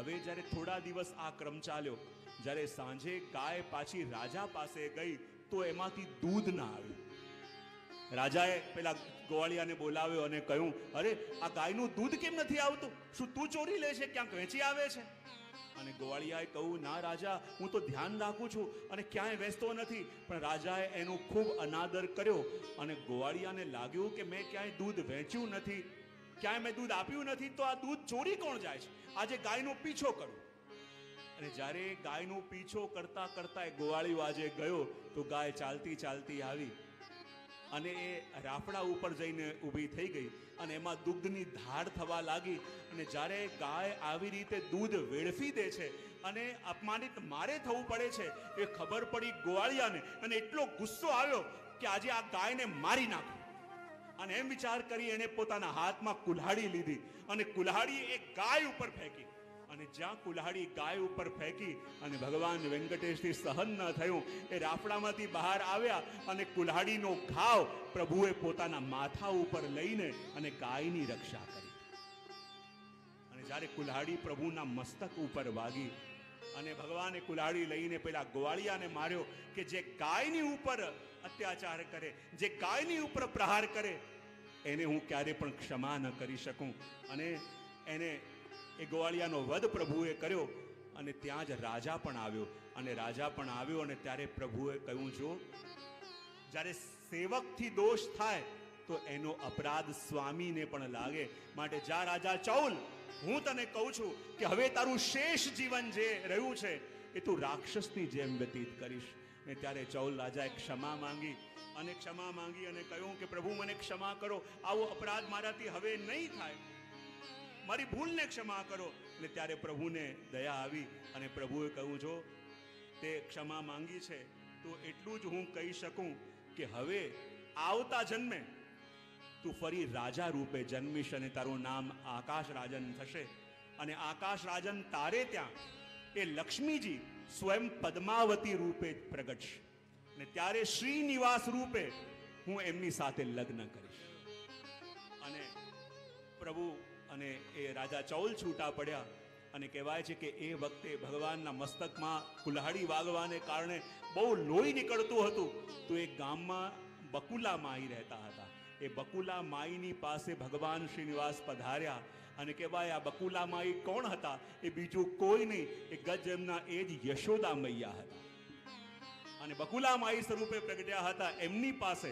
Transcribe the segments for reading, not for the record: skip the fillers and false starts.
હવે જ્યારે થોડા દિવસ આ ક્રમ ચાલ્યો, જ્યારે સાંજે ગાય પાછી રાજા પાસે ગઈ તો એમાંથી દૂધ ના આવ્યું. રાજાએ પેલા ગોવાળિયાને બોલાવ્યો અને કહ્યું, અરે આ ગાયનું દૂધ કેમ નથી આવતું? શું તું ચોરી લે છે? ક્યાંક વેચી આવે છે? અને ગોવાળિયાએ કહ્યું, ના રાજા, હું તો ધ્યાન રાખું છું અને ક્યાંય વેચતો નથી. પણ રાજાએ એનો ખૂબ અનાદર કર્યો અને ગોવાળિયાને લાગ્યું કે મેં ક્યાંય દૂધ વેચ્યું નથી, ક્યાંય મેં દૂધ આપ્યું નથી, તો આ દૂધ ચોરી કોણ જાય છે? આજે ગાયનો પીછો કરું. અને જ્યારે ગાયનો પીછો કરતા કરતા એ ગોવાળિયો આજે ગયો તો ગાય ચાલતી ચાલતી આવી અને એ રાફડા ઉપર જઈને ઊભી થઈ ગઈ અને એમાં દૂધની ધાર થવા લાગી. અને જ્યારે ગાય આવી રીતે દૂધ વેડફી દે છે અને અપમાનિત મારે થવું પડે છે, એ ખબર પડી ગોવાળિયાને અને એટલો ગુસ્સો આવ્યો કે આજે આ ગાયને મારી નાખું. અને એમ વિચાર કરી એણે પોતાના હાથમાં કુલ્હાડી લીધી અને કુલ્હાડી એ ગાય ઉપર ફેંકી. અને જ્યાં કુલ્હાડી ગાય ઉપર ફેંકી અને ભગવાન વેંકટેશથી સહન ન થયું, એ રાફડામાંથી બહાર આવ્યા અને કુલ્હાડીનો ઘાવ પ્રભુએ પોતાના માથા ઉપર લઈને અને ગાયની રક્ષા કરી. અને જ્યારે કુલ્હાડી પ્રભુના મસ્તક ઉપર વાગી અને ભગવાને કુલ્હાડી લઈને પેલા ગોવાળિયાને માર્યો કે જે ગાયની ઉપર અત્યાચાર કરે, જે ગાયની ઉપર પ્રહાર કરે, એને હું ક્યારે પણ ક્ષમા ન કરી શકું. અને એને એ ગોવાળિયાનો વધ પ્રભુએ કર્યો. અને ત્યાં જ રાજા પણ આવ્યો અને ત્યારે પ્રભુએ કહ્યું, જો જ્યારે સેવકથી દોષ થાય તો એનો અપરાધ સ્વામીને પણ લાગે. માટે જા રાજા ચૌલ, હું તને કહું છું કે હવે તારું શેષ જીવન જે રહ્યું છે એ તું રાક્ષસની જેમ વ્યતીત કરીશ. ને ત્યારે ચૌલ રાજાએ ક્ષમા માંગી અને કહ્યું કે પ્રભુ મને ક્ષમા કરો, આવો અપરાધ મારાથી હવે નહીં થાય, મારી ભૂલને ક્ષમા કરો. અને ત્યારે પ્રભુને દયા આવી અને પ્રભુએ કહ્યું, જો તે ક્ષમા માંગી છે તો એટલું જ હું કહી શકું કે હવે આવતા જન્મે તું ફરી રાજા રૂપે જન્મીશ અને તારું નામ આકાશ રાજન થશે. અને આકાશ રાજન તારે ત્યાં એ લક્ષ્મીજી સ્વયં પદ્માવતી રૂપે પ્રગટશે અને ત્યારે શ્રીનિવાસ રૂપે હું એમની સાથે લગ્ન કરીશ. અને પ્રભુ અને એ રાજા ચૌલ છૂટા પડ્યા. અને કહેવાય છે કે એ વખતે ભગવાનના મસ્તકમાં કુલ્હાડી વાગવાને કારણે બહુ લોહી નીકળતું હતું. તો એ ગામમાં બકુલા માઈ રહેતા હતા. એ બકુલા માઈની પાસે ભગવાન શ્રીનિવાસ પધાર્યા. અને કહેવાય આ બકુલા માઈ કોણ હતા? એ બીજું કોઈ નહીં, એ ગજમના એ જ યશોદા મૈયા હતા. અને બકુલા માઈ સ્વરૂપે પ્રગટ્યા હતા. એમની પાસે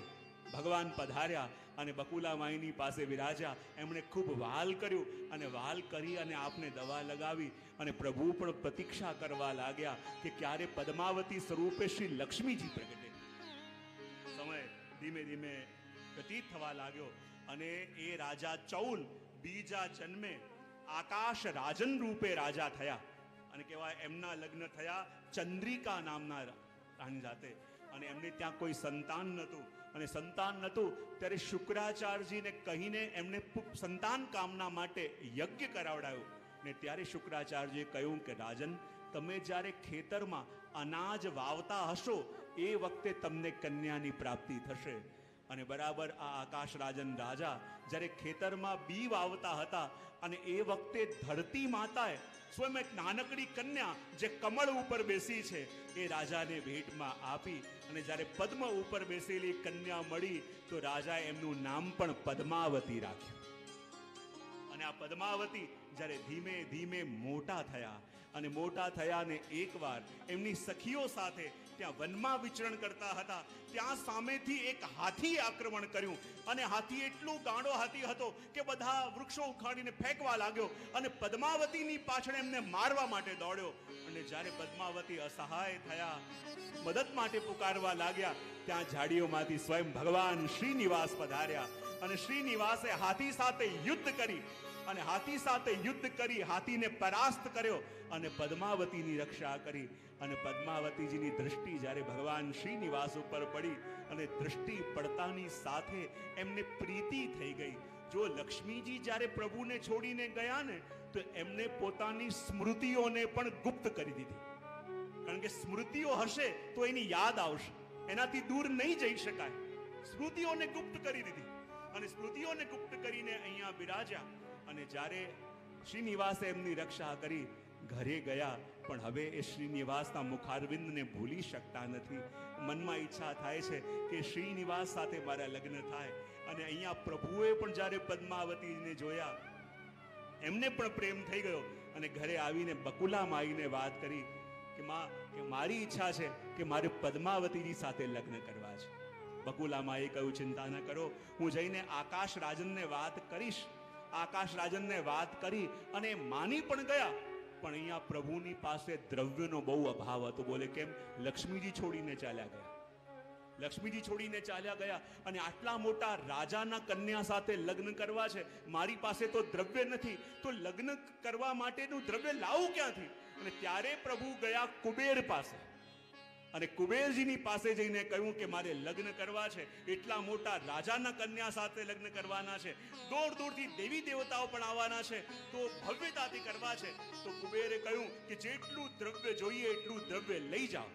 ભગવાન પધાર્યા અને બકુલા માઈની પાસે વિરાજ્યા. એમણે ખૂબ વાલ કર્યું અને વાલ કરી અને આપને દવા લગાવી. અને પ્રભુ પણ પ્રતીક્ષા કરવા લાગ્યા કે ક્યારે પદ્માવતી સ્વરૂપે શ્રી લક્ષ્મીજી પ્રગટે. સમય ધીમે ધીમે વ્યતીત થવા લાગ્યો અને એ રાજા ચૌલ બીજા જન્મે આકાશ રાજન રૂપે રાજા થયા. અને કહેવાય એમના લગ્ન થયા ચંદ્રિકા નામના રાણી સાથે. અને એમને ત્યાં કોઈ સંતાન નહોતું. અને સંતાન નહોતું ત્યારે શુક્રાચાર્યજીને કહીને એમને સંતાન કામના માટે યજ્ઞ કરાવડાયો. ને ત્યારે શુક્રાચાર્યજીએ કહ્યું કે રાજન, તમે જ્યારે ખેતરમાં અનાજ વાવતા હશો એ વખતે તમને કન્યાની પ્રાપ્તિ થશે. અને બરાબર આ આકાશ રાજન રાજા જ્યારે ખેતરમાં બી વાવતા હતા અને એ વખતે ધરતી માતાએ સ્વયં એક નાનકડી કન્યા જે કમળ ઉપર બેસી છે એ રાજાને ભેટમાં આપી. અને જ્યારે પદ્મ ઉપર બેસેલી કન્યા મળી તો રાજાએ એમનું નામ પણ પદ્માવતી રાખ્યું. અને આ પદ્માવતી જ્યારે ધીમે ધીમે મોટા થયા ને એકવાર એમની સખીઓ સાથે ત્યાં વનમાં વિચરણ કરતા હતા. ત્યાં સામેથી એક હાથી આક્રમણ કર્યું અને હાથી એટલો ગાંડો હાથી હતો કે બધા વૃક્ષો ઉખાડીને ફેંકવા લાગ્યો અને પદ્માવતીની પાછળ એમને મારવા માટે દોડ્યો. અને જ્યારે પદ્માવતી અસહાય થયા, મદદ માટે પુકારવા લાગ્યા, ત્યાં ઝાડીઓમાંથી સ્વયં ભગવાન શ્રીનિવાસ પધાર્યા. અને શ્રીનિવાસે હાથી સાથે યુદ્ધ કરી હાથીને પરાસ્ત કર્યો અને પદ્માવતીની રક્ષા કરી. અને પદ્માવતીજીની દૃષ્ટિ જ્યારે ભગવાન શ્રીનિવાસ ઉપર પડી અને દૃષ્ટિ પડતાની સાથે એમને પ્રીતિ થઈ ગઈ. જો લક્ષ્મીજી જ્યારે પ્રભુને છોડીને ગયા ને તો એમને પોતાની સ્મૃતિઓને પણ ગુપ્ત કરી દીધી. કારણ કે સ્મૃતિઓ હશે તો એની યાદ આવશે, એનાથી દૂર નહીં જઈ શકાય. સ્મૃતિઓને ગુપ્ત કરી દીધી અને સ્મૃતિઓને ગુપ્ત કરીને અહીંયા બિરાજ્યા. અને જ્યારે શ્રીનિવાસે એમની રક્ષા કરી, ઘરે ગયા, પણ હવે એ શ્રીનિવાસના મુખારવિંદને ભૂલી શકતા નથી. મનમાં ઈચ્છા થાય છે કે શ્રીનિવાસ સાથે મારા લગ્ન થાય. અને અહીંયા પ્રભુએ પણ જ્યારે પદ્માવતીને જોયા, એમને પણ પ્રેમ થઈ ગયો અને ઘરે આવીને બકુલા માઈને વાત કરી કે માં, કે મારી ઈચ્છા છે કે મારે પદ્માવતીજી સાથે લગ્ન કરવા છે. બકુલા માએ કહ્યું, ચિંતા ન કરો, હું જઈને આકાશ રાજનને વાત કરીશ. આકાશ રાજનને વાત કરી અને માની પણ ગયા. પણ અહીંયા પ્રભુની પાસે દ્રવ્યનો બહુ અભાવ હતો. બોલે કેમ? લક્ષ્મીજી છોડીને ચાલ્યા ગયા. લક્ષ્મીજી છોડીને ચાલ્યા ગયા અને આટલા મોટા રાજાના કન્યા સાથે લગ્ન કરવા છે, મારી પાસે તો દ્રવ્ય નથી, તો લગ્ન કરવા માટેનું દ્રવ્ય લાવું ક્યાંથી? અને ત્યારે પ્રભુ ગયા કુબેર પાસે અને કુબેરજીની પાસે જઈને કહ્યું કે મારે લગ્ન કરવા છે, એટલા મોટા રાજાના કન્યા સાથે લગ્ન કરવાના છે, દૂર દૂરથી દેવી દેવતાઓ પણ આવવાના છે, તો ભવ્યતાથી કરવા છે. તો કુબેરે કહ્યું કે જેટલું દ્રવ્ય જોઈએ એટલું દ્રવ્ય લઈ જાઓ,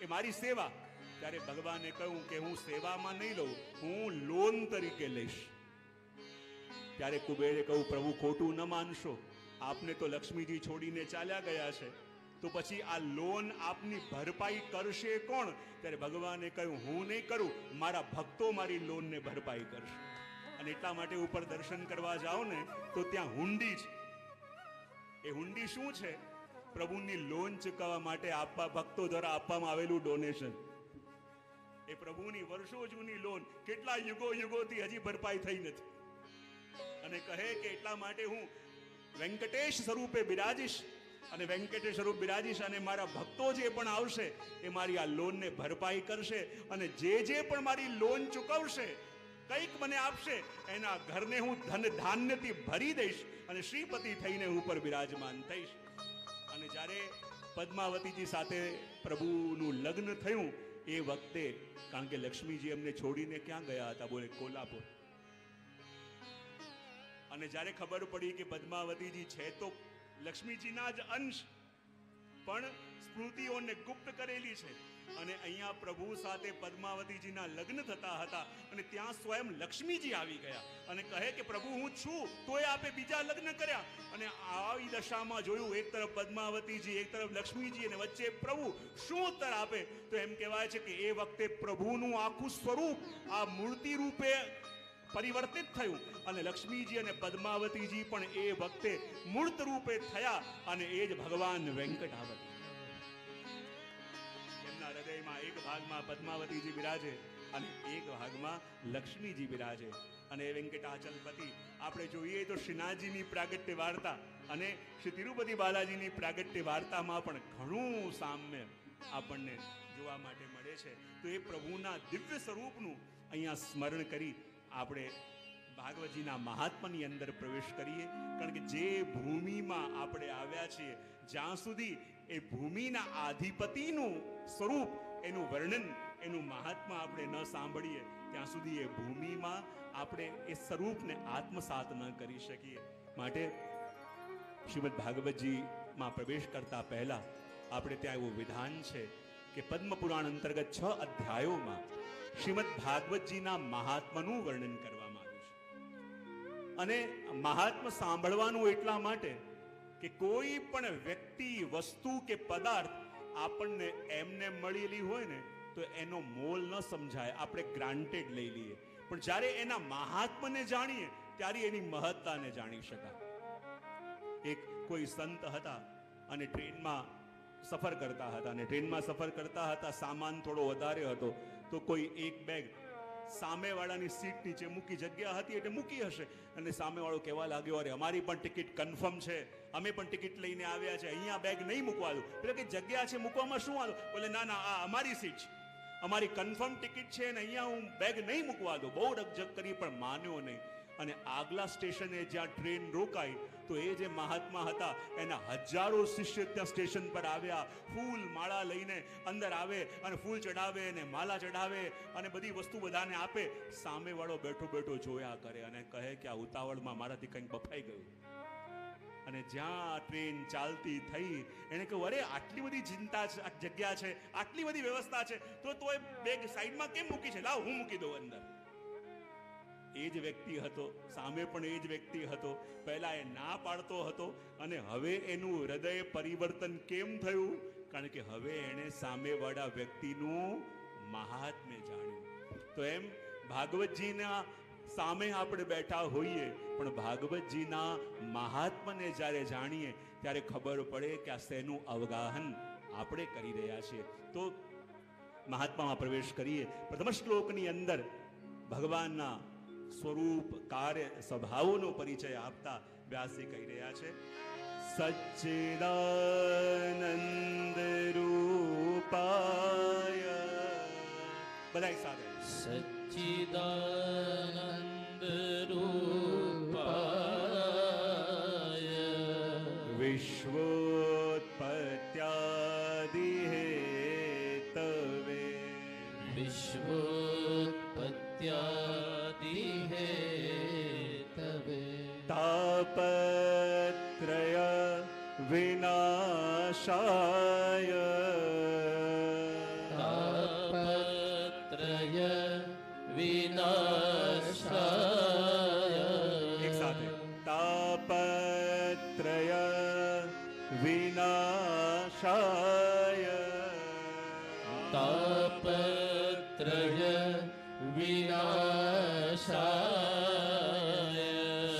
એ મારી સેવા. ત્યારે ભગવાને કહ્યું કે હું સેવામાં નહીં લઉં, હું લોન તરીકે લઈશ. ત્યારે કુબેરે કહ્યું, પ્રભુ ખોટું ન માનશો, આપને તો લક્ષ્મીજી છોડીને ચાલ્યા ગયા છે, તો પછી આ લોન આપની ભરપાઈ કરશે કોણ? ત્યારે ભગવાને કહ્યું, હું નહીં કરું, મારા ભક્તો મારી લોનને ભરપાઈ કરશે. અને એટલા માટે ઉપર દર્શન કરવા જાઓ ને તો ત્યાં હુંડી છે. એ હુંડી શું છે? પ્રભુની લોન ચૂકવવા માટે આપવા ભક્તો દ્વારા આપવામાં આવેલું ડોનેશન. એ પ્રભુની વર્ષો જૂની લોન, કેટલા યુગોથી હજી ભરપાઈ થઈ નથી. અને કહે કે એટલા માટે હું વેંકટેશ સ્વરૂપે બિરાજીશ અને વેંકટેશ સ્વરૂપ બિરાજીશ અને મારા ભક્તો જે પણ આવશે એ મારી આ લોનને ભરપાઈ કરશે. અને જે પણ મારી લોન ચૂકવશે, કંઈક મને આપશે, એના ઘરને હું ધન ધાન્યથી ભરી દઈશ અને શ્રીપતિ થઈને ઉપર બિરાજમાન થઈશ. અને જ્યારે પદ્માવતીજી સાથે પ્રભુનું લગ્ન થયું એ વખતે, કારણ કે લક્ષ્મીજી એમને છોડીને ક્યાં ગયા હતા? બોલે કોલ્હાપુર. અને જ્યારે ખબર પડી કે પદ્માવતીજી છે તો લક્ષ્મીજીના જ અંશ, પણ સ્મૃતિઓને ગુપ્ત કરેલી છે. અને અહીંયા પ્રભુ સાથે પદ્માવતીજીના લગ્ન થતા હતા અને ત્યાં સ્વયં લક્ષ્મીજી આવી ગયા અને કહે કે પ્રભુ હું છું, તોય આપે બીજા લગ્ન કર્યા. અને આવી દશામાં જોયું, એક તરફ પદ્માવતીજી, એક તરફ લક્ષ્મીજી અને વચ્ચે પ્રભુ, શું ઉત્તર આપે? તો એમ કહેવાય છે કે એ વખતે પ્રભુનું આખું સ્વરૂપ આ મૂર્તિ રૂપે પરિવર્તિત થયું અને લક્ષ્મીજી અને પદ્માવતીજી પણ એ વખતે મૂર્ત રૂપે થયા અને એ જ ભગવાન વેંકટાવતી. એમના હૃદયમાં એક ભાગમાં પદ્માવતીજી બિરાજે અને એક ભાગમાં લક્ષ્મીજી બિરાજે. અને વેંકટાચલપતિ આપણે જોઈએ તો શ્રીનાથજીની પ્રાગટ્ય વાર્તા અને શ્રી તિરુપતિ બાલાજીની પ્રાગટ્ય વાર્તામાં પણ ઘણું સામ્ય આપણને જોવા માટે મળે છે. તો એ પ્રભુના દિવ્ય સ્વરૂપનું અહીંયા સ્મરણ કરી આપણે ભાગવતજીના મહાત્માની અંદર પ્રવેશ કરીએ. કારણ કે જે ભૂમિમાં આપણે આવ્યા છીએ, જ્યાં સુધી એ ભૂમિના આધિપતિનું સ્વરૂપ, એનું વર્ણન, એનું મહાત્મા આપણે ન સાંભળીએ ત્યાં સુધી એ ભૂમિમાં આપણે એ સ્વરૂપને આત્મસાત ન કરી શકીએ. માટે શ્રીમદ ભાગવતજીમાં પ્રવેશ કરતા પહેલા આપણે ત્યાં એવું વિધાન છે કે પદ્મ પુરાણ અંતર્ગત 6 અધ્યાયોમાં શ્રીમદ ભાગવતજીના મહાત્માનું વર્ણન કરવામાં આવ્યું છે. અને મહાત્મા સાંભળવાનું એટલા માટે કે કોઈ પણ વ્યક્તિ, વસ્તુ કે પદાર્થ આપણને એમને મળેલી હોય ને તો એનો મોલ ન સમજાય, આપણે ગ્રાન્ટેડ લઈ લઈએ. પણ જ્યારે એના મહાત્માને જાણીએ ત્યારે એની મહત્તાને જાણી શકાય. એક કોઈ સંત હતા અને ટ્રેનમાં સફર કરતા હતા અને ટ્રેનમાં સફર કરતા હતા, સામાન થોડો વધારે હતો તો કોઈ એક બેગ સામેવાળાની સીટ નીચે મૂકી, જગ્યા હતી એટલે મૂકી હશે. અને સામેવાળો કહેવા લાગ્યો, અરે અમારી પણ ટિકિટ કન્ફર્મ છે, અમે પણ ટિકિટ લઈને આવ્યા છે, અહીંયા બેગ નહીં મૂકવા દો. એટલે કે જગ્યા છે, મૂકવામાં શું વાંધો? બોલે ના ના, આ અમારી સીટ છે, અમારી કન્ફર્મ ટિકિટ છે ને અહીંયા હું બેગ નહીં મૂકવા દો. બહુ રકઝક કરી પણ માન્યો નહીં. અને આગલા સ્ટેશને જ્યાં ટ્રેન રોકાઈ તો એ જે મહાત્મા હતા એના હજારો શિષ્ય ત્યાં સ્ટેશન પર આવ્યા, ફૂલ માળા લઈને અંદર આવે અને ફૂલ ચડાવે અને માલા ચડાવે અને બધી વસ્તુ બધાને આપે. સામેવાળો બેઠો બેઠો જોયા કરે અને કહે કે આ ઉતાવળમાં મારાથી કંઈક બફાઈ ગયું. અને જ્યાં ટ્રેન ચાલતી થઈ એને કહ્યું, અરે આટલી બધી ચિંતા છે, જગ્યા છે, આટલી બધી વ્યવસ્થા છે, તો એ બેગ સાઈડમાં કેમ મૂકી છે? લાવ હું મૂકી દઉં અંદર. એ જ વ્યક્તિ હતો, સામે પણ એ જ વ્યક્તિ હતો. પહેલા એ ના પાડતો હતો અને હવે એનું હૃદય પરિવર્તન કેમ થયું? કારણ કે હવે એણે સામેવાળા વ્યક્તિનું મહાત્મ્ય જાણ્યું. તો એમ ભાગવતજીના સામે આપણે બેઠા હોઈએ પણ ભાગવતજીના મહાત્મ્યને જ્યારે જાણીએ ત્યારે ખબર પડે કે આ શેનું અવગાહન આપણે કરી રહ્યા છીએ. તો મહાત્મામાં પ્રવેશ કરીએ. પ્રથમ શ્લોકની અંદર ભગવાનના સ્વરૂપ, કાર્ય, સ્વભાવનો પરિચય આપતા વ્યાસજી કહી રહ્યા છે, સચ્ચિદાનંદ રૂપાય. બધા સાથે, સચ્ચિદાનંદ રૂપાય વિશ્વોત્પત્યાદિ હેતવે. વિશ્વોત્પત્યાદિ હેતવે તાપત્રય વિનાશાય. તાપત્રય વિનાશાય. એક સાથે, તાપત્રય વિનાશાય. તાપત્રય વિનાશાય.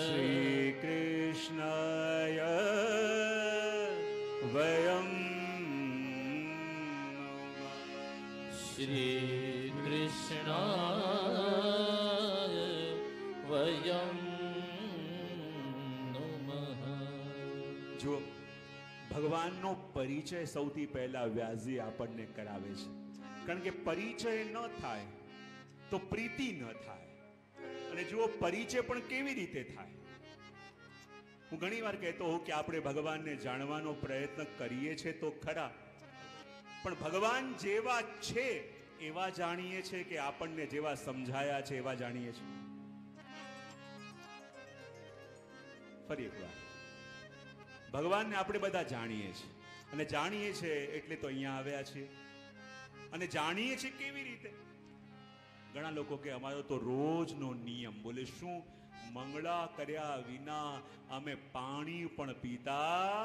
શ્રી કૃષ્ણાય વયમ શ્રી કૃષ્ણાય વયમ નમઃ. જો ભગવાનનો પરિચય સૌથી પહેલા વ્યાસજી આપણને કરાવે છે. કારણ કે પરિચય ન થાય તો પ્રીતિ ન થાય. અને જુઓ, પરિચય પણ કેવી રીતે થાય? હું ઘણી વાર કહેતો હોઉં કે આપણે ભગવાનને જાણવાનો પ્રયત્ન કરીએ છીએ તો ખરા, પણ ભગવાન જેવા છે એવા જાણીએ છીએ કે આપણને જેવા સમજાયા છે એવા જાણીએ છીએ? ફરી એકવાર, ભગવાનને આપણે બધા જાણીએ છીએ અને જાણીએ છીએ એટલે તો અહીંયા આવ્યા છીએ. અને જાણીએ છીએ કેવી રીતે? ઘણા લોકો કે અમારો તો રોજનો નિયમ. બોલે શું? મંગળા કર્યા વિના અમે પાણી પણ પીતા.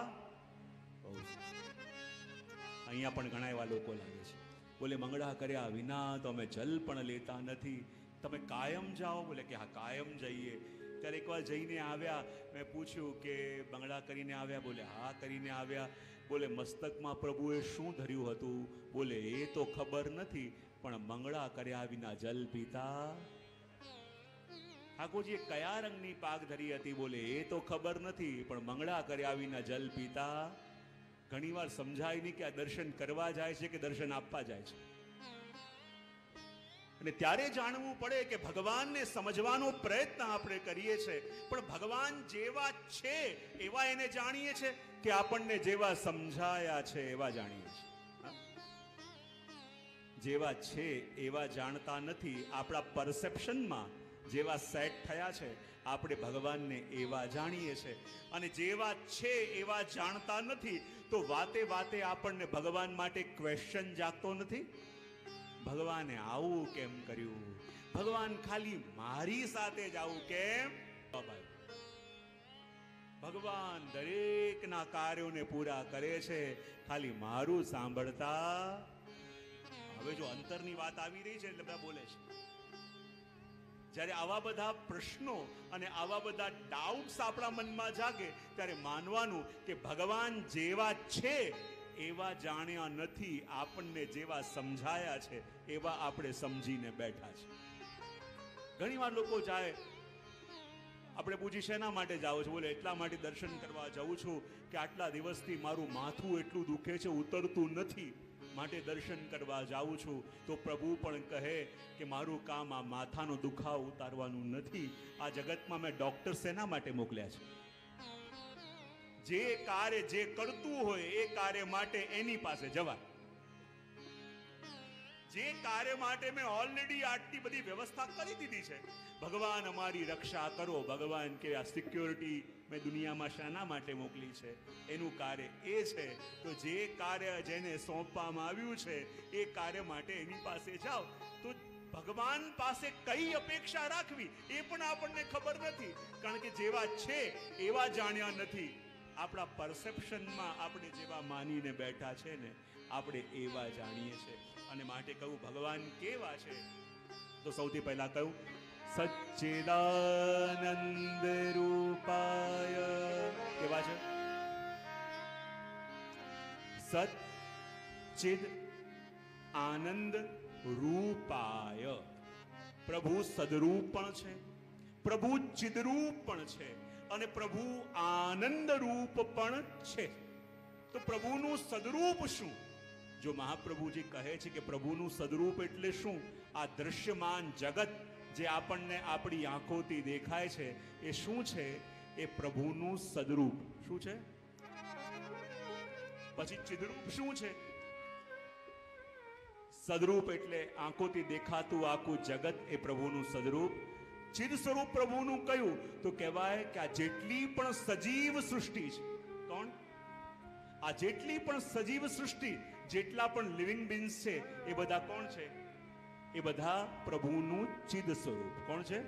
અહીંયા પણ ઘણા એવા લોકો લાગે છે. બોલે મંગળા કર્યા વિના તો અમે જલ પણ લેતા નથી. તમે કાયમ જાઓ? બોલે કે હા, કાયમ જઈએ. ત્યારે એકવાર જઈને આવ્યા, મેં પૂછ્યું કે બંગડા કરીને આવ્યા? બોલે હા, કરીને આવ્યા. બોલે મસ્તકમાં પ્રભુએ શું ધર્યું હતું? બોલે એ તો ખબર નથી, પણ મંગળા કર્યા વિના જલ પીતા. ઠાકોરજીએ કયા રંગની પાગ ધરી હતી? બોલે એ તો ખબર નથી, પણ મંગળા કર્યા વિના જલ પીતા. ઘણીવાર સમજાય નહીં કે આ દર્શન કરવા જાય છે કે દર્શન આપવા જાય છે. અને ત્યારે જાણવું પડે કે ભગવાનને સમજવાનો પ્રયત્ન આપણે કરીએ છીએ, પણ ભગવાન જેવા છે એવા એને જાણીએ છીએ કે આપણને જેવા સમજાયા છે એવા જાણીએ છીએ? જેવા છે એવા જાણતા નથી. આપણા પરસેપ્શનમાં જેવા સેટ થયા છે આપણે ભગવાનને એવા જાણીએ છીએ. અને જેવા છે એવા જાણતા નથી તો વાતે વાતે આપણને ભગવાન માટે ક્વેશ્ચન જાગતો નથી. ભગવાને આવું કેમ કર્યું? ભગવાન ખાલી મારી સાથે જ આવું કેમ? ભગવાન દરેકના કાર્યોને પૂરા કરે છે, ખાલી મારું સાંભળતા. હવે જો અંતરની વાત આવી રહી છે એટલે બધા બોલે છે. જ્યારે આવા બધા પ્રશ્નો અને આવા બધા ડાઉટ્સ આપણા મનમાં જાગે ત્યારે માનવાનું કે ભગવાન જેવા છે એવા જાણ્યા નથી, આપણને જેવા સમજાયા છે એવા આપણે સમજીને બેઠા છે. ઘણી વાર લોકો જાય, આપણે પૂછી શેના માટે જાઓ છો? બોલે એટલા માટે દર્શન કરવા જાઉં છું કે આટલા દિવસથી મારું માથું એટલું દુખે છે, ઉતરતું નથી, માટે દર્શન કરવા જાઉં છું. તો પ્રભુ પણ કહે કે મારું કામ આ માથાનો દુખાવો ઉતારવાનું નથી. આ જગતમાં મેં ડોક્ટર શેના માટે મોકલ્યા છે? જે કાર્ય જે કરતું હોય એ કાર્ય માટે એની પાસે જવાય. જે કાર્ય માટે મેં ઓલરેડી આટલી બધી વ્યવસ્થા કરી દીધી છે. ભગવાન અમારી રક્ષા કરો. ભગવાન કે આ સિક્યોરિટી મેં દુનિયામાં શાના માટે મોકલી છે? એનું કાર્ય એ છે. તો જે કાર્ય જેને સોંપવામાં આવ્યું છે એ કાર્ય માટે એની પાસે જાઓ. તો ભગવાન પાસે કઈ અપેક્ષા રાખવી એ પણ આપણને ખબર નથી, કારણ કે જેવા છે એવા જાણ્યા નથી. આપણા પરસેપ્શનમાં આપણે જેવા માનીને બેઠા છે ને, આપણે એવા જાણીએ છીએ. અને માટે કહું ભગવાન કેવા છે, તો સૌથી પહેલા કહ્યું સચ્ચિદાનંદ રૂપાય. કેવા છે? સચ્ચિદ આનંદ રૂપાય. પ્રભુ સદરૂપ પણ છે, પ્રભુ ચિદરૂપ પણ છે, અને પ્રભુ આનંદ રૂપ પણ છે. તો પ્રભુનું સદરૂપ શું? જો મહાપ્રભુજી કહે છે કે પ્રભુનું સદરૂપ એટલે શું? આ દૃશ્યમાન જગત જે આપણને આપણી આંખોથી દેખાય છે એ શું છે? એ પ્રભુનું સદરૂપ. શું છે? પછી ચિદરૂપ શું છે? સદરૂપ એટલે આંખોથી દેખાતું આખું જગત એ પ્રભુનું સદરૂપ. ચિદ સ્વરૂપ પ્રભુનું કયું? તો કહેવાય કે આ જેટલી પણ સજીવ સૃષ્ટિ છે, કોણ? આ જેટલી પણ સજીવ સૃષ્ટિ, જેટલા પણ લિવિંગ બીન્સ છે એ બધા કોણ છે? એ બધા પ્રભુનું ચિદ સ્વરૂપ. કોણ છે?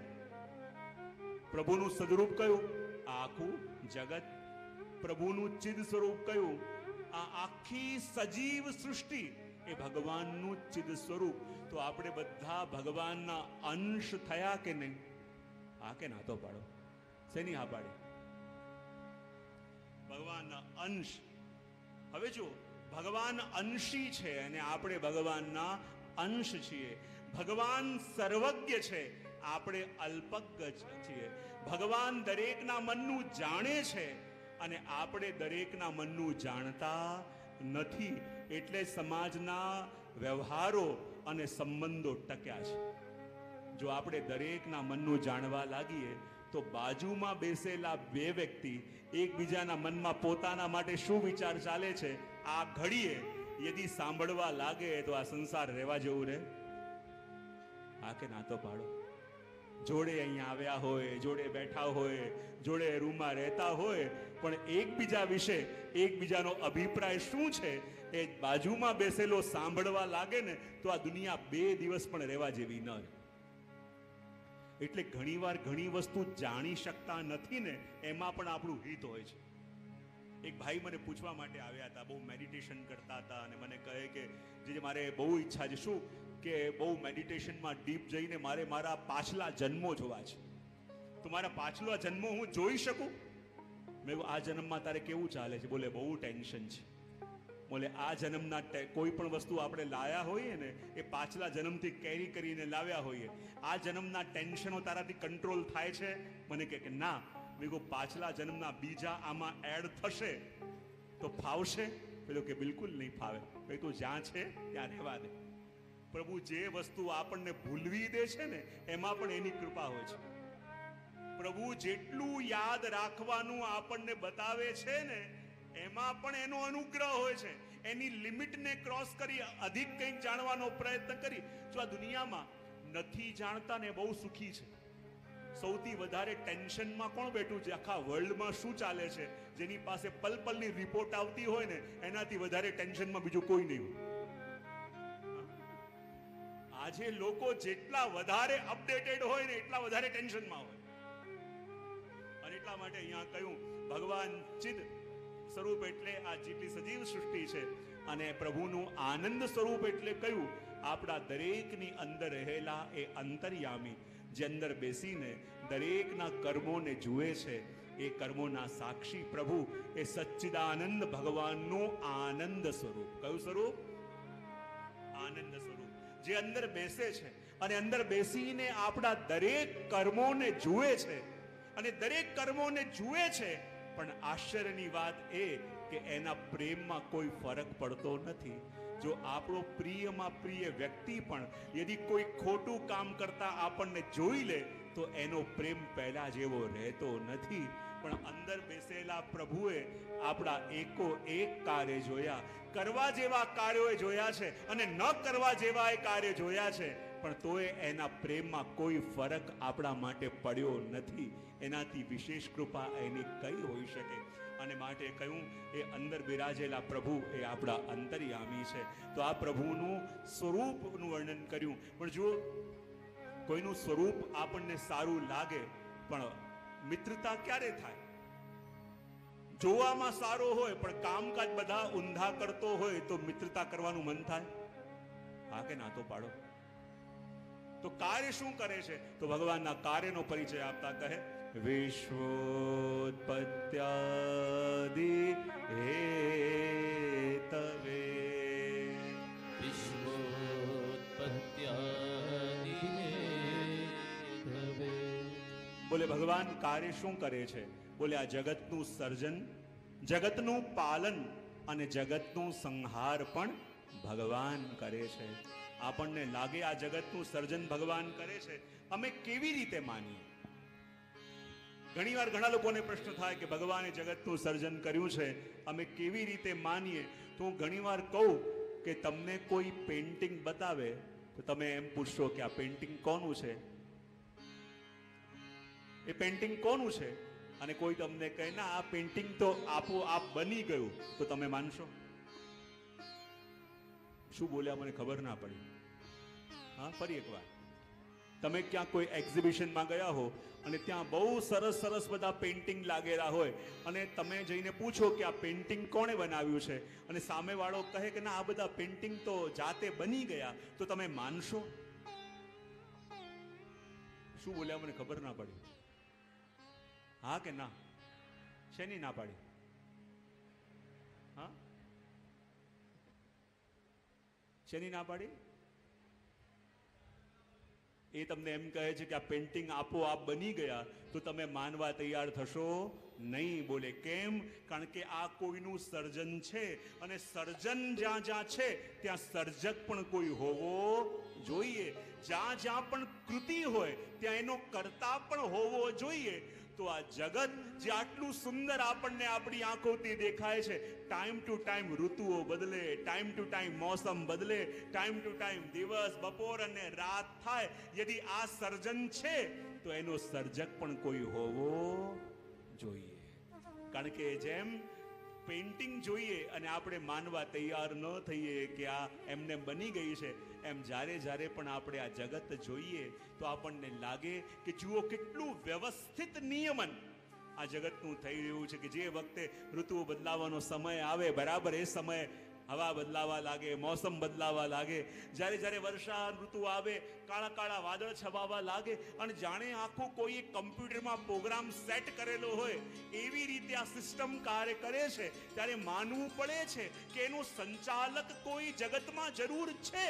પ્રભુનું સદરૂપ કયું? આખું જગત. પ્રભુનું ચિદ સ્વરૂપ કયું? આ આખી સજીવ સૃષ્ટિ એ ભગવાનનું ચિદ સ્વરૂપ. તો આપણે બધા ભગવાનના અંશ થયા કે નહીં? હા કે ના તો પાડો. શેની હા પાડી? ભગવાનના અંશ. હવે જો ભગવાન અંશી છે અને આપણે ભગવાનના અંશ છીએ. ભગવાન સર્વજ્ઞ છે, આપણે અલ્પજ્ઞ છીએ. ભગવાન દરેકના મનનું જાણે છે અને આપણે દરેકના મનનું જાણતા નથી. એટલે સમાજના વ્યવહારો અને સંબંધો ટક્યા છે. જો આપણે દરેકના મનનું જાણવા લાગીએ તો બાજુમાં બેસેલા બે વ્યક્તિ એકબીજાના મનમાં પોતાના માટે શું વિચાર ચાલે છે આ ઘડીએ યદી સાંભળવા લાગે તો આ સંસાર રહેવા જેવું રહે? હા કે ના તો પાડો. જોડે અહીંયા આવ્યા હોય, જોડે બેઠા હોય, જોડે રૂમમાં રહેતા હોય, પણ એકબીજા વિશે એકબીજાનો અભિપ્રાય શું છે એ બાજુમાં બેસેલો સાંભળવા લાગે ને તો આ દુનિયા 2 દિવસ પણ રહેવા જેવી ન રહે. એટલે ઘણીવાર ઘણી વસ્તુ જાણી શકતા નથી ને એમાં પણ આપણું હિત હોય છે. એક ભાઈ મને પૂછવા માટે આવ્યા હતા, બહુ મેડિટેશન કરતા હતા અને મને કહે કે જે મારે બહુ ઈચ્છા છે, શું કે બહુ મેડિટેશનમાં ડીપ જઈને મારે મારા પાછલા જન્મો જોવા છે. તો મારા પાછલા જન્મો હું જોઈ શકું? મેં આ જન્મમાં તારે કેવું ચાલે છે? બોલે બહુ ટેન્શન છે. બોલે આ જન્મના કોઈ પણ વસ્તુ આપણે લાયા હોઈએ ને એ પાછલા જન્મથી કેરી કરીને લાવ્યા હોઈએ. આ જન્મના ટેન્શનો તારાથી કંટ્રોલ થાય છે? મને કે ના. મેં કહું પાછલા જન્મના બીજા આમાં એડ થશે તો ફાવશે? પેલો કે બિલકુલ નહીં ફાવે. ભાઈ તું જ્યાં છે ત્યાં રહેવા દે. પ્રભુ જે વસ્તુ આપણને ભૂલવી દે છે ને એમાં પણ એની કૃપા હોય છે. પ્રભુ જેટલું યાદ રાખવાનું આપણને બતાવે છે ને એમાં પણ એનો અનુગ્રહ હોય છે. એની લિમિટને ક્રોસ કરી અધિક કંઈક જાણવાનો પ્રયત્ન કરી. જો આ દુનિયામાં નથી જાણતા ને બહુ સુખી છે. સૌથી વધારે ટેન્શનમાં કોણ બેઠું છે આખા વર્લ્ડમાં? શું ચાલે છે? જેની પાસે પલ પલની રિપોર્ટ આવતી હોય ને એનાથી વધારે ટેન્શનમાં બીજું કોઈ નહીં હોય. આજે લોકો જેટલા વધારે અપડેટેડ હોય ને એટલા વધારે ટેન્શનમાં હોય. અને એટલા માટે અહીંયા કહ્યું ભગવાન ચિદ સ્વરૂપ એટલે આ જેટલી સજીવ સૃષ્ટિ છે, અને પ્રભુનું આનંદ સ્વરૂપ એટલે કયું? આપણા દરેકની અંદર રહેલા એ અંતર્યામી જે અંદર બેસીને દરેકના કર્મોને જુએ છે. એ કર્મોના સાક્ષી પ્રભુ એ સચ્ચિદાનંદ ભગવાનનું આનંદ સ્વરૂપ. કયું સ્વરૂપ? આનંદ સ્વરૂપ જે અંદર બેસે છે અને અંદર બેસીને આપણા દરેક કર્મોને જુએ છે. અને દરેક કર્મોને જુએ છે, પણ આશ્ચર્યની વાત એ કે એના પ્રેમમાં કોઈ ફરક પડતો નથી. જો આપણો પ્રિયમાં પ્રિય વ્યક્તિ પણ યદિ કોઈ ખોટું કામ કરતા આપણને જોઈ લે તો એનો પ્રેમ પહેલા જેવો રહેતો નથી. પણ અંદર બેસેલા પ્રભુએ આપણા એકો એક કાર્ય જોયા, કરવા જેવા કાર્યોએ જોયા છે અને ન કરવા જેવા એ કાર્ય જોયા છે. પણ તોય એના પ્રેમમાં કોઈ ફરક આપણા માટે પડ્યો નથી. એનાથી વિશેષ કૃપા એની કઈ હોઈ શકે? અને માટે કહ્યું એ અંદર બિરાજેલા પ્રભુ એ આપણા અંતર્યામી છે. તો આ પ્રભુનું સ્વરૂપનું વર્ણન કર્યું. પણ જુઓ, કોઈનું સ્વરૂપ આપણને સારું લાગે પણ મિત્રતા ક્યારે થાય? જોવામાં સારો હોય પણ કામકાજ બધા ઊંધા કરતો હોય તો મિત્રતા કરવાનું મન થાય? હા કે ના? તો પાડો. તો કાર્ય શું કરે છે? તો ભગવાનના કાર્યનો પરિચય આપતા કહે, વિશ્વોત્પત્યાદિ હેતવે. વિશ્વોત્પત્યાદિ હેતવે. બોલે ભગવાન કાર્ય શું કરે છે? બોલે આ જગતનું સર્જન, જગતનું પાલન અને જગતનું સંહાર પણ ભગવાન કરે છે. આપણને લાગે આ જગતનું સર્જન ભગવાન કરે છે, અમે કેવી રીતે માનીએ? ઘણીવાર ઘણા લોકોને પ્રશ્ન થાય કે ભગવાને જગતનું સર્જન કર્યું છે, અમે કેવી રીતે માનીએ? તો હું ઘણીવાર કહું કે તમને કોઈ પેઇન્ટિંગ બતાવે તો તમે એમ પૂછશો કે આ પેઇન્ટિંગ કોનું છે? એ પેઇન્ટિંગ કોનું છે? અને કોઈ તમને કહે ના આ પેઇન્ટિંગ તો આપોઆપ બની ગયું, તો તમે માનશો? શું બોલ્યા મને ખબર ના પડી. હા, ફરી એકવાર, તમે ક્યાં કોઈ એક્ઝિબિશનમાં ગયા હો અને ત્યાં બહુ સરસ સરસ બધા પેઇન્ટિંગ લાગેલા હોય અને તમે જઈને પૂછો કે આ પેઇન્ટિંગ કોણે બનાવ્યું છે, અને સામેવાળો કહે કે ના આ બધા પેઇન્ટિંગ તો જાતે બની ગયા, તો તમે માનશો? શું બોલ્યા મને ખબર ના પડી. હા કે ના? શેની ના પાડી? હા, શેની ના પાડી? એ તમને એમ કહે છે કે આ પેઇન્ટિંગ આપોઆપ બની ગયા, તો તમે માનવા તૈયાર થશો નહીં. બોલે કેમ? કારણ કે આ કોઈનું સર્જન છે, અને સર્જન જ્યાં જ્યાં છે ત્યાં સર્જક પણ કોઈ હોવો જોઈએ. જ્યાં જ્યાં પણ કૃતિ હોય ત્યાં એનો કર્તા પણ હોવો જોઈએ. તો આ જગત જે આટલું સુંદર આપણને આપણી આંખોથી દેખાય છે, ટાઈમ ટુ ટાઈમ ઋતુઓ બદલે, ટાઈમ ટુ ટાઈમ મોસમ બદલે, ટાઈમ ટુ ટાઈમ દિવસ, બપોર અને રાત થાય. યદિ આ સર્જન છે તો એનો સર્જક પણ કોઈ હોવો જોઈએ. કારણ કે જેમ પેઇન્ટિંગ જોઈએ અને આપણે માનવા તૈયાર ન થઈએ કે આ એમને બની ગઈ છે, એમ જ્યારે જ્યારે પણ આપણે આ જગત જોઈએ તો આપણને લાગે કે જુઓ કેટલું વ્યવસ્થિત નિયમન આ જગતનું થઈ રહ્યું છે. કે જે વખતે ઋતુઓ બદલાવાનો સમય આવે, બરાબર એ સમયે હવા બદલાવા લાગે, મોસમ બદલાવા લાગે. જ્યારે જ્યારે વર્ષા ઋતુ આવે, કાળા કાળા વાદળ છવાવા લાગે, અને જાણે આખું કોઈ એક કમ્પ્યુટરમાં પ્રોગ્રામ સેટ કરેલો હોય એવી રીતે આ સિસ્ટમ કાર્ય કરે છે. ત્યારે માનવું પડે છે કે એનું સંચાલક કોઈ જગતમાં જરૂર છે.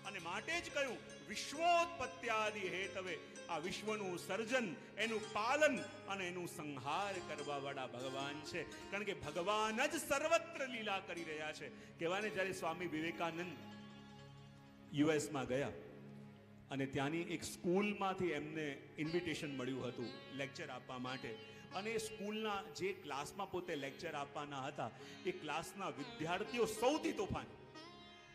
અને માટે જ કહ્યું વિશ્વોત્પત્યાદિ હેતવે. આ વિશ્વનું સર્જન, એનું પાલન અને એનું સંહાર કરવા વાળા ભગવાન છે. કારણ કે ભગવાન જ સર્વત્ર લીલા કરી રહ્યા છે. કહેવાને જ્યારે સ્વામી વિવેકાનંદ યુએસમાં ગયા અને ત્યાંની એક સ્કૂલમાંથી એમને ઇન્વિટેશન મળ્યું હતું લેક્ચર આપવા માટે, અને એ સ્કૂલના જે ક્લાસમાં પોતે લેક્ચર આપવાના હતા એ ક્લાસના વિદ્યાર્થીઓ સૌથી તોફાન.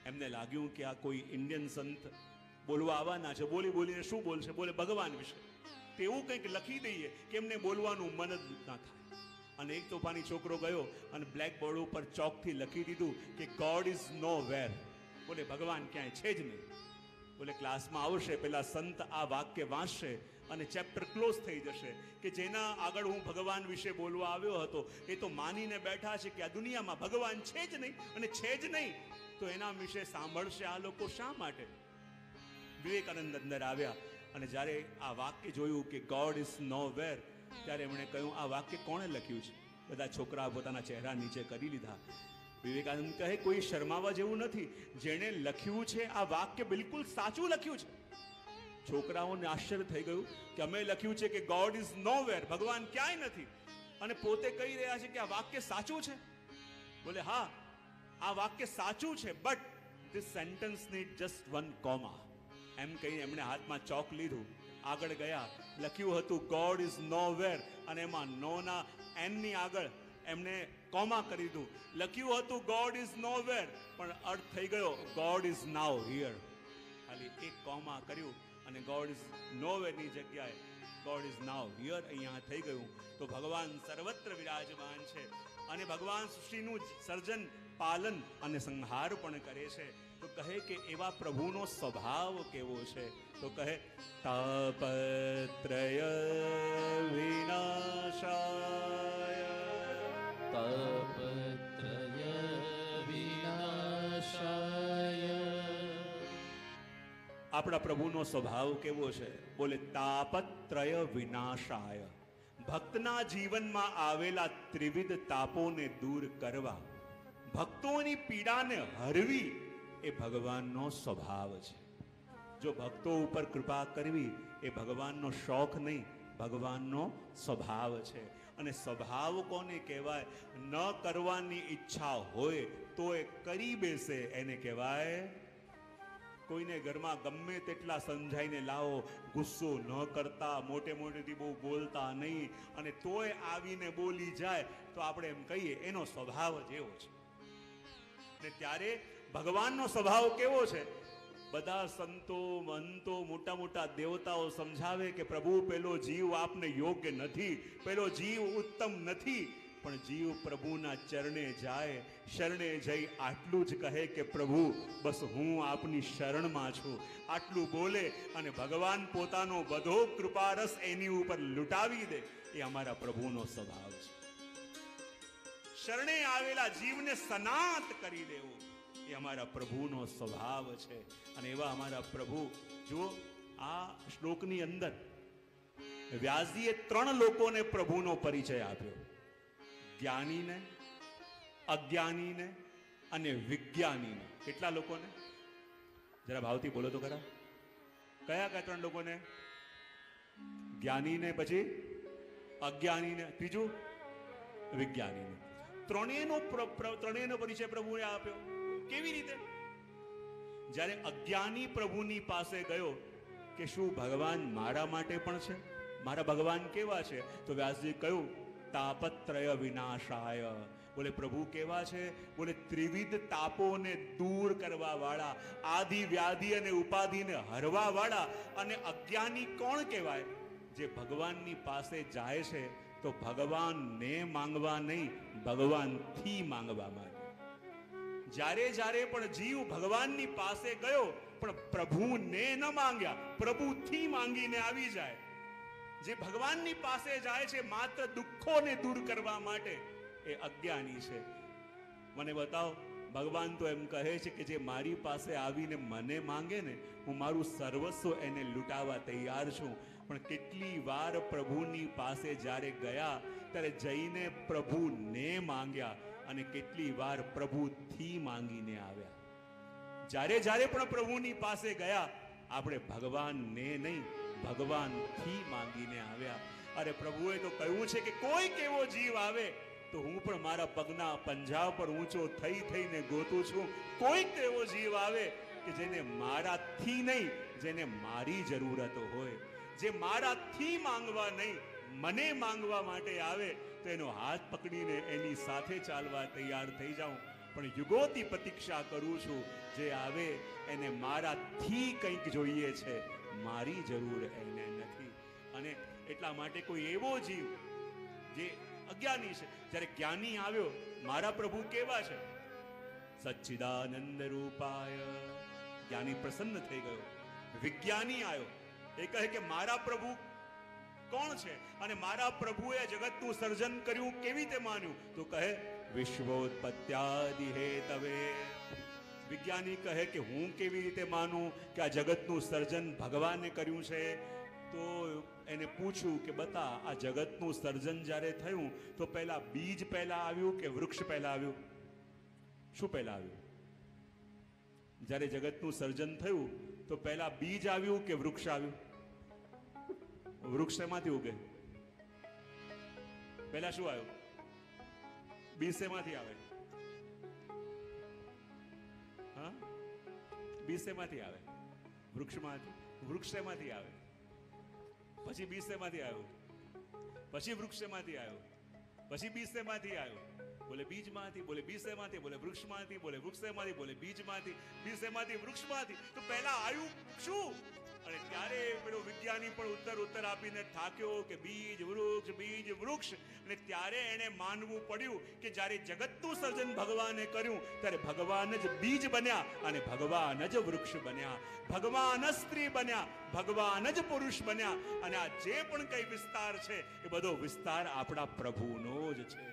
એમને લાગ્યું કે આ કોઈ ઇન્ડિયન સંત બોલવા આવવાના છે, બોલી બોલીને શું બોલશે? બોલે ભગવાન વિશે. તેવું કંઈક લખી દઈએ કે એમને બોલવાનું મન જ ના થાય. અને એક તોફાની છોકરો ગયો અને બ્લેક બોર્ડ ઉપર ચોકથી લખી દીધું કે ગોડ ઇઝ નો વેર. બોલે ભગવાન ક્યાંય છે જ નહીં. બોલે ક્લાસમાં આવશે પેલા સંત આ વાક્ય વાંચશે અને ચેપ્ટર ક્લોઝ થઈ જશે કે જેના આગળ હું ભગવાન વિશે બોલવા આવ્યો હતો એ તો માનીને બેઠા છે કે આ દુનિયામાં ભગવાન છે જ નહીં, અને છે જ નહીં તો એના વિશે સાંભળશે આ લોકો શા માટે? વિવેકાનંદ અંદર આવ્યા અને જ્યારે આ વાક્ય જોયું કે ગોડ ઇઝ નો વેર, ત્યારે એમણે કહ્યું આ વાક્ય કોણે લખ્યું છે? બધા છોકરા પોતાના ચહેરા નીચે કરી લીધા. વિવેકાનંદ કહે કોઈ શરમાવા જેવું નથી, જેણે લખ્યું છે આ વાક્ય બિલકુલ સાચું લખ્યું છે. છોકરાઓને આશ્ચર્ય થઈ ગયું કે અમે લખ્યું છે કે ગોડ ઇઝ નો વેર, ભગવાન ક્યાંય નથી, અને પોતે કહી રહ્યા છે કે આ વાક્ય સાચું છે. બોલે હા આ વાક્ય સાચું છે, but this sentence need just one comma. એમ કહીને એમણે હાથમાં ચોક લીધું, આગળ ગયા, લખ્યું હતું ગોડ ઇઝ નો વેર, અને એમાં નો ના એન ની આગળ એમને કોમા કરી દીધું. લખ્યું હતું ગોડ ઇઝ નો વેર, પણ અર્થ થઈ ગયો ગોડ ઇઝ નાઉ હિયર. ખાલી એટલે એક કોમા કર્યું અને ગોડ ઇઝ નોવેરની જગ્યાએ ગોડ ઇઝ નાવ હિયર અહીંયા થઈ ગયું. તો ભગવાન સર્વત્ર વિરાજમાન છે અને ભગવાન સૃષ્ટિનું સર્જન, પાલન અને સંહાર પણ કરે છે. તો કહે કે એવા પ્રભુનો સ્વભાવ કેવો છે? તો કહે તાપત્રય વિનાશાય. તાપત્રય વિનાશાય. આપણા પ્રભુનો સ્વભાવ કેવો છે? બોલે તાપત્રય વિનાશાય. ભક્તના જીવનમાં આવેલા ત્રિવિધ તાપોને દૂર કરવા, ભક્તોની પીડાને હરવી એ ભગવાનનો સ્વભાવ છે. જો ભક્તો ઉપર કૃપા કરવી એ ભગવાનનો શોખ નહીં, ભગવાનનો સ્વભાવ છે. અને સ્વભાવ કોને કહેવાય? ન કરવાની ઈચ્છા હોય તો એ કરી બેસે એને કહેવાય. કોઈને ઘરમાં ગમે તેટલા સમજાઈને લાવો, ગુસ્સો ન કરતા, મોટે મોટેથી બહુ બોલતા નહીં, અને તોય આવીને બોલી જાય તો આપણે એમ કહીએ એનો સ્વભાવ જ એવો છે. ને ત્યારે ભગવાનનો સ્વભાવ કેવો છે? બધા સંતો, મંતો, મોટા મોટા દેવતાઓ સમજાવે કે પ્રભુ પેલો જીવ આપને યોગ્ય નથી, પેલો જીવ ઉત્તમ નથી, પણ જીવ પ્રભુના ચરણે જાય, શરણે જઈ આટલું જ કહે કે પ્રભુ બસ હું આપની શરણમાં છું, આટલું બોલે અને ભગવાન પોતાનો બધો કૃપારસ એની ઉપર લૂંટાવી દે. એ અમારા પ્રભુનો સ્વભાવ છે. શરણે આવેલા જીવને સનાત કરી દેવો એ અમારા પ્રભુનો સ્વભાવ છે. અને એવા અમારા પ્રભુ, જુઓ આ શ્લોકની અંદર વ્યાસજીએ 3 લોકોને પ્રભુનો પરિચય આપ્યો: જ્ઞાનીને, અજ્ઞાનીને અને વિજ્ઞાનીને. કેટલા લોકોને? જરા ભાવથી બોલો તો ખરા. કયા કયા 3 લોકોને? જ્ઞાનીને, પછી અજ્ઞાનીને, ત્રીજું વિજ્ઞાનીને. ત્રણેયનો પરિચય પ્રભુએ આપ્યો. કેવી રીતે? જ્યારે અજ્ઞાની પ્રભુની પાસે ગયો કે શું ભગવાન મારા માટે પણ છે? મારા ભગવાન કેવા છે? તો વ્યાસજી કહ્યું તાપત્રય વિનાશાય. બોલે પ્રભુ કેવા છે? બોલે ત્રિવિધ તાપોને દૂર કરવા વાળા, આદિ વ્યાધિ અને ઉપાધિને હરવા વાળા. અને અજ્ઞાની કોણ કહેવાય? જે ભગવાનની પાસે જાય છે તો ભગવાનને માંગવા નહીં, ભગવાનથી માંગવા માંગે. જ્યારે જ્યારે પણ જીવ ભગવાનની પાસે ગયો પણ પ્રભુને ન માંગ્યા, પ્રભુથી માંગીને આવી જાય. જે ભગવાનની પાસે જાય છે માત્ર દુઃખોને દૂર કરવા માટે, એ અજ્ઞાની છે. મને બતાવો, ભગવાન તો એમ કહે છે કે જે મારી પાસે આવીને મને માંગે ને, હું મારું સર્વસ્વ એને લૂંટાવા તૈયાર છું. પણ કેટલી વાર પ્રભુની પાસે જ્યારે ગયા ત્યારે જઈને પ્રભુને માંગ્યા, અને કેટલી વાર પ્રભુથી માંગીને આવ્યા. જ્યારે જ્યારે પણ પ્રભુની પાસે ગયા આપણે ભગવાનને નહીં, ભગવાનથી માંગીને આવ્યા. અરે પ્રભુએ તો કહ્યું છે કે કોઈક એવો જીવ આવે તો હું પણ મારા પગના પંજા પર ઊંચો થઈ થઈને ગોતું છું. કોઈક એવો જીવ આવે કે જેને મારાથી નહીં, જેને મારી જરૂરતો હોય, જે મારાથી માંગવા નહીં, મને માંગવા માટે આવે તો એનો હાથ પકડીને એની સાથે ચાલવા તૈયાર થઈ જાઉં. પણ યુગોથી પ્રતીક્ષા કરું છું, જે આવે એને મારાથી કંઈક જોઈએ છે, મારી જરૂર એને નથી. અને એટલા માટે કોઈ એવો જીવ જે અજ્ઞાની છે, જ્યારે જ્ઞાની આવ્યો, મારા પ્રભુ કેવા છે? સચ્ચિદાનંદ રૂપાય. જ્ઞાની પ્રસન્ન થઈ ગયો. વિજ્ઞાની આવ્યો, એ કહે કે મારા પ્રભુ કોણ છે અને મારા પ્રભુએ જગતનું સર્જન કર્યું કેવી રીતે માન્યું? તો કહે વિશ્વોત્પત્યાદિ હેતવે. વિજ્ઞાની કહે કે હું કેવી રીતે માનું કે આ જગતનું સર્જન ભગવાને કર્યું છે? તો એને પૂછ્યું કે બતા, આ જગતનું સર્જન જ્યારે થયું તો પહેલા બીજ પહેલા આવ્યું કે વૃક્ષ પહેલા આવ્યું? શું પહેલા આવ્યું? જ્યારે જગતનું સર્જન થયું તો પહેલા બીજ આવ્યું કે વૃક્ષ આવ્યું? વૃક્ષ શેમાંથી ઉગે? પહેલા શું આવ્યું? બીજ શેમાંથી આવે? હા, બીજ શેમાંથી આવે? વૃક્ષમાંથી. વૃક્ષ શેમાંથી આવે? પછી બીજ શેમાંથી આવ્યું? પછી વૃક્ષ શેમાંથી આવ્યું? પછી બીજ શેમાંથી આવ્યું? બોલે બીજમાંથી, બોલે બીસેમાંથી, બોલે વૃક્ષમાંથી, બોલે વૃક્ષેમાંથી, બોલે બીજમાંથી, બીસેમાંથી, વૃક્ષમાંથી. તો પહેલા આવ્યું શું? અને ત્યારે પેલો વિજ્ઞાની પણ ઉત્તર આપીને થાક્યો કે બીજ વૃક્ષ. અને ત્યારે એને માનવું પડ્યું કે જ્યારે જગતનું સર્જન ભગવાને કર્યું ત્યારે ભગવાન જ બીજ બન્યા અને ભગવાન જ વૃક્ષ બન્યા, ભગવાન જ સ્ત્રી બન્યા, ભગવાન જ પુરુષ બન્યા. અને આ જે પણ કઈ વિસ્તાર છે એ બધો વિસ્તાર આપણા પ્રભુનો જ છે.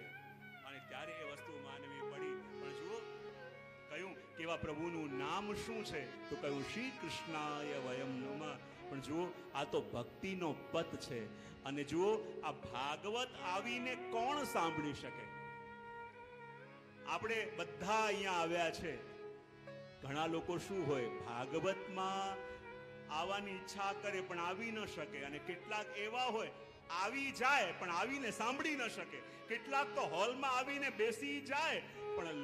અને ત્યારે એ વસ્તુ માનવી પડી. પણ જુઓ કહ્યું કે એવા પ્રભુનું નામ શું છે? તો કહ્યું શ્રી કૃષ્ણાય વયમ નમઃ. પણ જુઓ આ તો ભક્તિનો પથ છે. અને જુઓ આ ભાગવત આવીને કોણ સાંભળી શકે? આપણે બધા અહીંયા આવ્યા છે. ઘણા લોકો શું હોય, ભાગવતમાં આવવાની ઈચ્છા કરે પણ આવી ન શકે. અને કેટલાક એવા હોય આવી જાય પણ આવીને સાંભળી ન શકે. કેટલાક તો હોલમાં આવીને બેસી જાય પણ